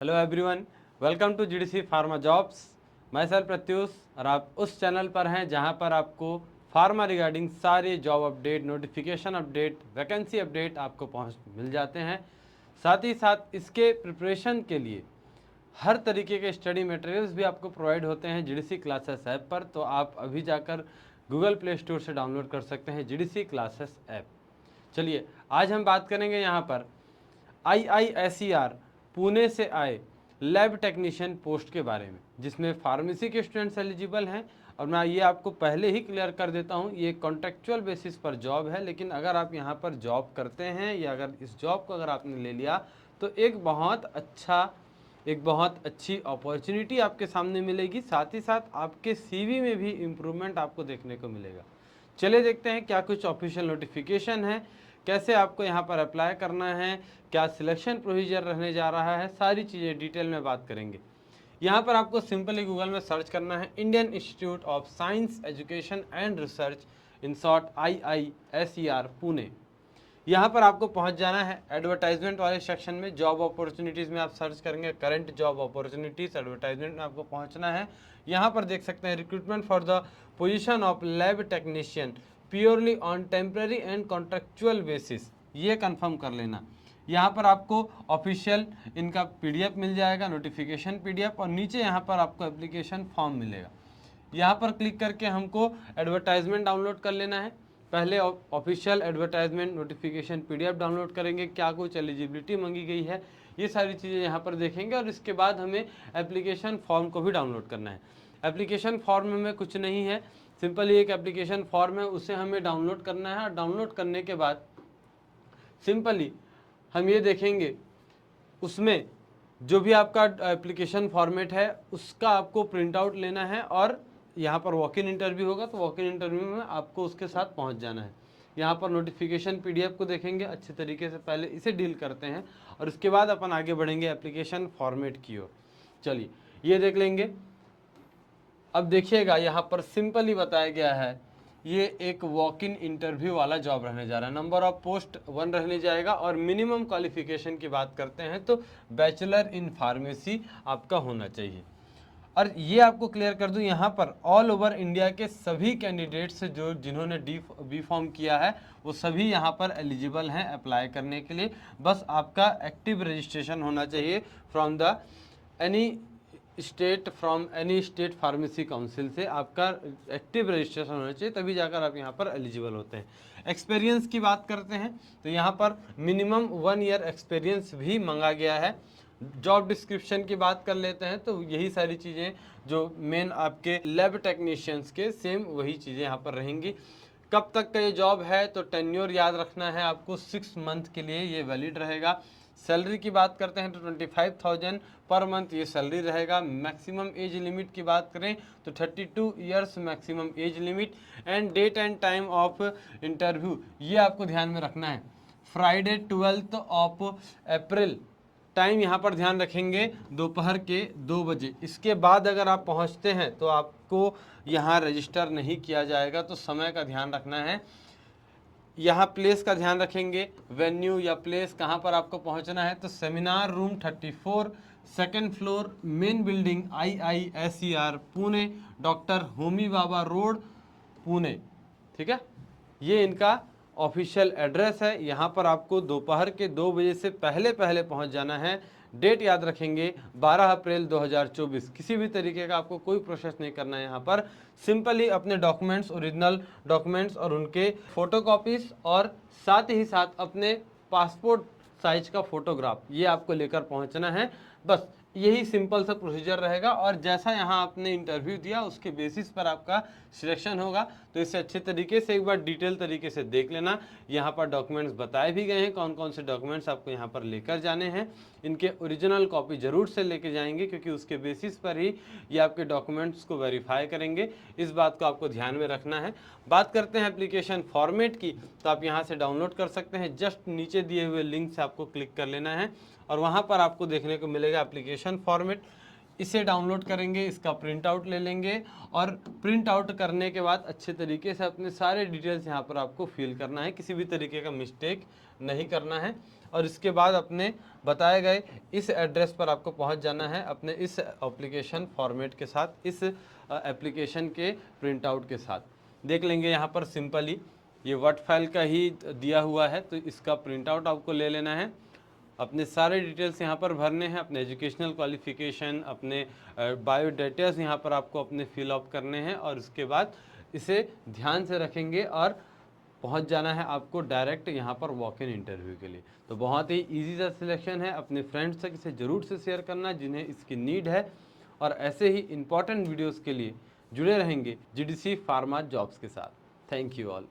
Hello everyone, welcome to GDC pharma jobs. मैं sir Pratyush और आप उस चैनल पर हैं जहां पर आपको फार्मा रिगार्डिंग सारे job update, notification update, vacancy update आपको मिल जाते हैं। साथ ही साथ इसके प्रिपरेशन के लिए हर तरीके के स्टडी मटेरियल्स भी आपको प्रोवाइड होते हैं जीडीसी क्लासेस ऐप पर। तो आप अभी जाकर गूगल प्ले स्टोर से डाउनलोड कर सकते हैं जीडीसी क्लासेस ऐप। चलिए आज हम बात करेंगे यहाँ पर IISER पुणे से आए लैब टेक्नीशियन पोस्ट के बारे में, जिसमें फार्मेसी के स्टूडेंट्स एलिजिबल हैं। और मैं ये आपको पहले ही क्लियर कर देता हूँ, ये कॉन्ट्रेक्चुअल बेसिस पर जॉब है, लेकिन अगर आप यहाँ पर जॉब करते हैं या अगर इस जॉब को अगर आपने ले लिया तो एक बहुत अच्छी अपॉर्चुनिटी आपके सामने मिलेगी। साथ ही साथ आपके CV में भी इम्प्रूवमेंट आपको देखने को मिलेगा। चलिए देखते हैं क्या कुछ ऑफिशियल नोटिफिकेशन है, कैसे आपको यहाँ पर अप्लाई करना है, क्या सिलेक्शन प्रोसीजर रहने जा रहा है, सारी चीज़ें डिटेल में बात करेंगे। यहाँ पर आपको सिंपली गूगल में सर्च करना है Indian institute of science education and research, in short IISER Pune. यहाँ पर आपको पहुँच जाना है। एडवर्टाइजमेंट वाले सेक्शन में जॉब अपॉर्चुनिटीज़ में आप सर्च करेंगे करंट जॉब अपॉर्चुनिटीज़, एडवर्टाइजमेंट में आपको पहुँचना है। यहाँ पर देख सकते हैं recruitment for the position of lab technician purely on temporary and contractual basis, ये कंफर्म कर लेना। यहाँ पर आपको ऑफिशियल इनका PDF मिल जाएगा, नोटिफिकेशन PDF, और नीचे यहाँ पर आपको एप्लीकेशन फॉर्म मिलेगा। यहाँ पर क्लिक करके हमको एडवर्टाइजमेंट डाउनलोड कर लेना है। पहले official advertisement notification PDF download करेंगे, क्या कुछ एलिजिबिलिटी मांगी गई है, ये सारी चीज़ें यहाँ पर देखेंगे। और इसके बाद हमें एप्लीकेशन फॉर्म को भी डाउनलोड करना है। एप्लीकेशन फॉर्म में कुछ नहीं है, सिंपली एक एप्लीकेशन फॉर्म है, उसे हमें डाउनलोड करना है। और डाउनलोड करने के बाद सिंपली हम ये देखेंगे उसमें जो भी आपका एप्लीकेशन फॉर्मेट है उसका आपको प्रिंट आउट लेना है, और यहाँ पर वॉक इन इंटरव्यू होगा तो वॉक इन इंटरव्यू में आपको उसके साथ पहुँच जाना है। यहाँ पर नोटिफिकेशन PDF को देखेंगे अच्छे तरीके से, पहले इसे डील करते हैं और उसके बाद अपन आगे बढ़ेंगे एप्लीकेशन फॉर्मेट की ओर। चलिए ये देख लेंगे। अब देखिएगा यहाँ पर सिंपली बताया गया है, ये एक वॉक इन इंटरव्यू वाला जॉब रहने जा रहा है। नंबर ऑफ पोस्ट 1 रहने जाएगा, और मिनिमम क्वालिफिकेशन की बात करते हैं तो बैचलर इन फार्मेसी आपका होना चाहिए। और ये आपको क्लियर कर दूं, यहाँ पर ऑल ओवर इंडिया के सभी कैंडिडेट्स जो जिन्होंने B फॉर्म किया है वो सभी यहाँ पर एलिजिबल हैं अप्लाई करने के लिए। बस आपका एक्टिव रजिस्ट्रेशन होना चाहिए from any state pharmacy council से आपका एक्टिव रजिस्ट्रेशन होना चाहिए, तभी जाकर आप यहाँ पर एलिजिबल होते हैं। एक्सपीरियंस की बात करते हैं तो यहाँ पर मिनिमम 1 ईयर एक्सपीरियंस भी मांगा गया है। जॉब डिस्क्रिप्शन की बात कर लेते हैं तो यही सारी चीज़ें जो मेन आपके लैब टेक्नीशियंस के सेम वही चीज़ें यहाँ पर रहेंगी। कब तक का ये जॉब है तो टेन्योर याद रखना है आपको, 6 मंथ के लिए ये वैलिड रहेगा। सैलरी की बात करते हैं तो 25,000 पर मंथ ये सैलरी रहेगा। मैक्सिमम एज लिमिट की बात करें तो 32 years maximum age limit. And date and time of interview ये आपको ध्यान में रखना है, फ्राइडे 12 ऑफ अप्रैल। टाइम यहाँ पर ध्यान रखेंगे दोपहर के 2 बजे। इसके बाद अगर आप पहुँचते हैं तो आपको यहाँ रजिस्टर नहीं किया जाएगा, तो समय का ध्यान रखना है। यहाँ प्लेस का ध्यान रखेंगे, वेन्यू या प्लेस कहाँ पर आपको पहुँचना है तो seminar room 34 second floor main building IISER Pune, doctor Homi Bhabha road Pune. ठीक है, ये इनका ऑफिशियल एड्रेस है। यहाँ पर आपको दोपहर के 2 बजे से पहले पहले पहुँच जाना है। डेट याद रखेंगे 12 अप्रैल 2024। किसी भी तरीके का आपको कोई प्रोसेस नहीं करना है। यहाँ पर सिंपली अपने डॉक्यूमेंट्स, ओरिजिनल डॉक्यूमेंट्स और उनके फोटोकॉपीज, और साथ ही साथ अपने पासपोर्ट साइज का फोटोग्राफ ये आपको लेकर पहुँचना है। बस यही सिंपल सा प्रोसीजर रहेगा, और जैसा यहाँ आपने इंटरव्यू दिया उसके बेसिस पर आपका सिलेक्शन होगा। तो इसे अच्छे तरीके से एक बार डिटेल तरीके से देख लेना। यहाँ पर डॉक्यूमेंट्स बताए भी गए हैं कौन कौन से डॉक्यूमेंट्स आपको यहाँ पर लेकर जाने हैं। इनके ओरिजिनल कॉपी ज़रूर से लेके जाएंगे, क्योंकि उसके बेसिस पर ही ये आपके डॉक्यूमेंट्स को वेरीफाई करेंगे। इस बात को आपको ध्यान में रखना है। बात करते हैं एप्लीकेशन फॉर्मेट की, तो आप यहाँ से डाउनलोड कर सकते हैं। जस्ट नीचे दिए हुए लिंक से आपको क्लिक कर लेना है, और वहाँ पर आपको देखने को मिलेगा एप्लीकेशन फॉर्मेट। इसे डाउनलोड करेंगे, इसका प्रिंट आउट ले लेंगे और प्रिंट आउट करने के बाद अच्छे तरीके से अपने सारे डिटेल्स यहाँ पर आपको फिल करना है, किसी भी तरीके का मिस्टेक नहीं करना है। और इसके बाद अपने बताए गए इस एड्रेस पर आपको पहुँच जाना है अपने इस एप्लीकेशन फॉर्मेट के साथ, इस एप्लीकेशन के प्रिंट आउट के साथ। देख लेंगे यहाँ पर सिंपली ये वर्ड फाइल का ही दिया हुआ है, तो इसका प्रिंट आउट आपको ले लेना है। अपने सारे डिटेल्स यहाँ पर भरने हैं, अपने एजुकेशनल क्वालिफिकेशन, अपने बायोडाटास यहाँ पर आपको अपने फिल अप करने हैं और उसके बाद इसे ध्यान से रखेंगे और पहुँच जाना है आपको डायरेक्ट यहाँ पर वॉक इन इंटरव्यू के लिए। तो बहुत ही ईजी सा सिलेक्शन है। अपने फ्रेंड्स तक इसे ज़रूर से शेयर करना जिन्हें इसकी नीड है, और ऐसे ही इंपॉर्टेंट वीडियोज़ के लिए जुड़े रहेंगे GDC फार्मा जॉब्स के साथ। Thank you all.